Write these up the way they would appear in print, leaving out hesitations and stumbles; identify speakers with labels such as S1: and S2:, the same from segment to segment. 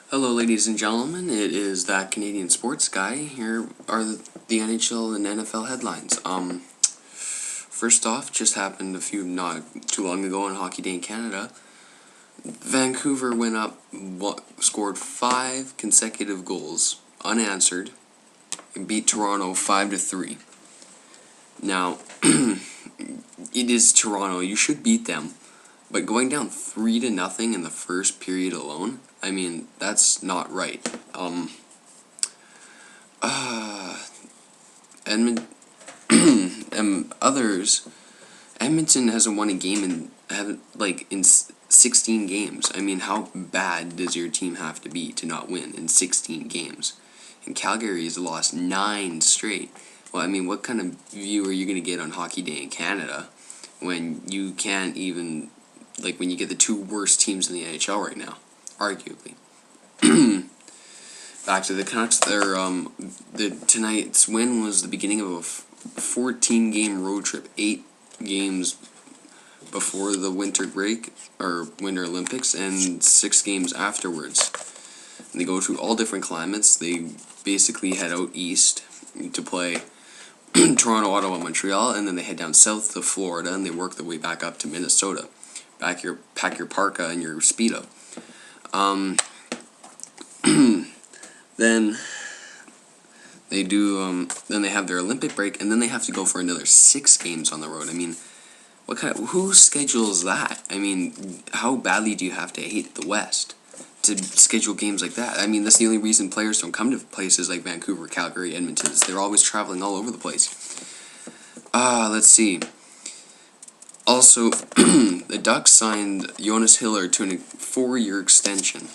S1: Hello, ladies and gentlemen. It is that Canadian sports guy. Here are the NHL and NFL headlines. First off, just happened not too long ago on Hockey Day in Canada. Vancouver went up, scored 5 consecutive goals unanswered, and beat Toronto 5-3. Now, it is Toronto. You should beat them. But going down 3-0 in the first period alone, I mean, that's not right. Edmonton and others. Edmonton hasn't won a game in 16 games. I mean, how bad does your team have to be to not win in 16 games? And Calgary has lost 9 straight. Well, I mean, what kind of view are you going to get on Hockey Day in Canada when you can't even, when you get the 2 worst teams in the NHL right now, arguably? Back to the Canucks. Tonight's win was the beginning of a 14-game road trip, 8 games before the winter break, or Winter Olympics, and 6 games afterwards. And they go through all different climates. They basically head out east to play Toronto, Ottawa, Montreal, and then they head down south to Florida, and they work their way back up to Minnesota. Pack your parka and your Speedo. Then they do. Then they have their Olympic break, and then they have to go for another 6 games on the road. I mean, who schedules that? I mean, how badly do you have to hate the West to schedule games like that? I mean, that's the only reason players don't come to places like Vancouver, Calgary, Edmonton. They're always traveling all over the place. Let's see. Also, the Ducks signed Jonas Hiller to a 4-year extension.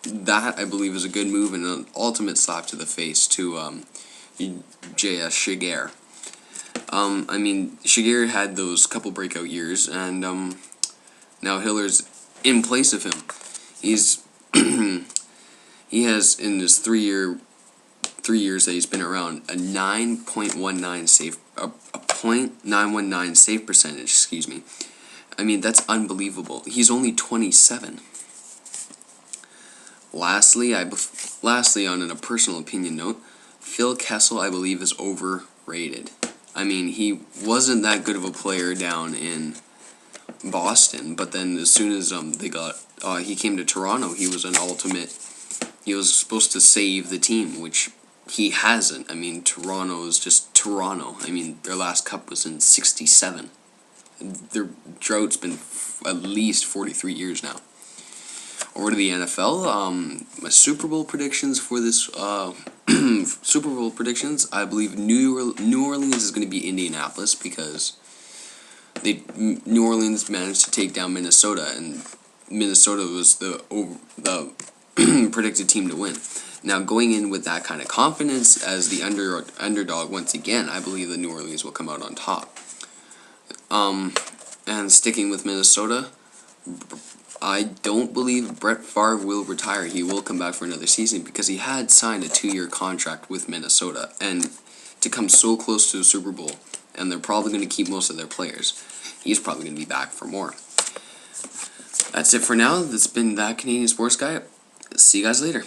S1: That, I believe, is a good move and an ultimate slap to the face to J.S. Shiger. I mean, Shiger had those couple breakout years, and now Hiller's in place of him. He has, in his 3 years that he's been around, a 0.919 save percentage, excuse me. I mean, that's unbelievable. He's only 27. Lastly, on a personal opinion note, Phil Kessel, I believe, is overrated. I mean, he wasn't that good of a player down in Boston, but then as soon as he came to Toronto, he was an ultimate. He was supposed to save the team, which he hasn't. I mean, Toronto is just Toronto. I mean, their last cup was in '67. Their drought's been at least 43 years now. Over to the NFL. My Super Bowl predictions for this Super Bowl predictions. I believe New Orleans is going to be Indianapolis because New Orleans managed to take down Minnesota, and Minnesota was the predicted team to win. Now, going in with that kind of confidence as the underdog once again, I believe the New Orleans will come out on top. And sticking with Minnesota, I don't believe Brett Favre will retire. He will come back for another season because he had signed a 2-year contract with Minnesota, and to come so close to the Super Bowl, and they're probably going to keep most of their players, he's probably going to be back for more. That's it for now. That's been That Canadian Sports Guy. See you guys later.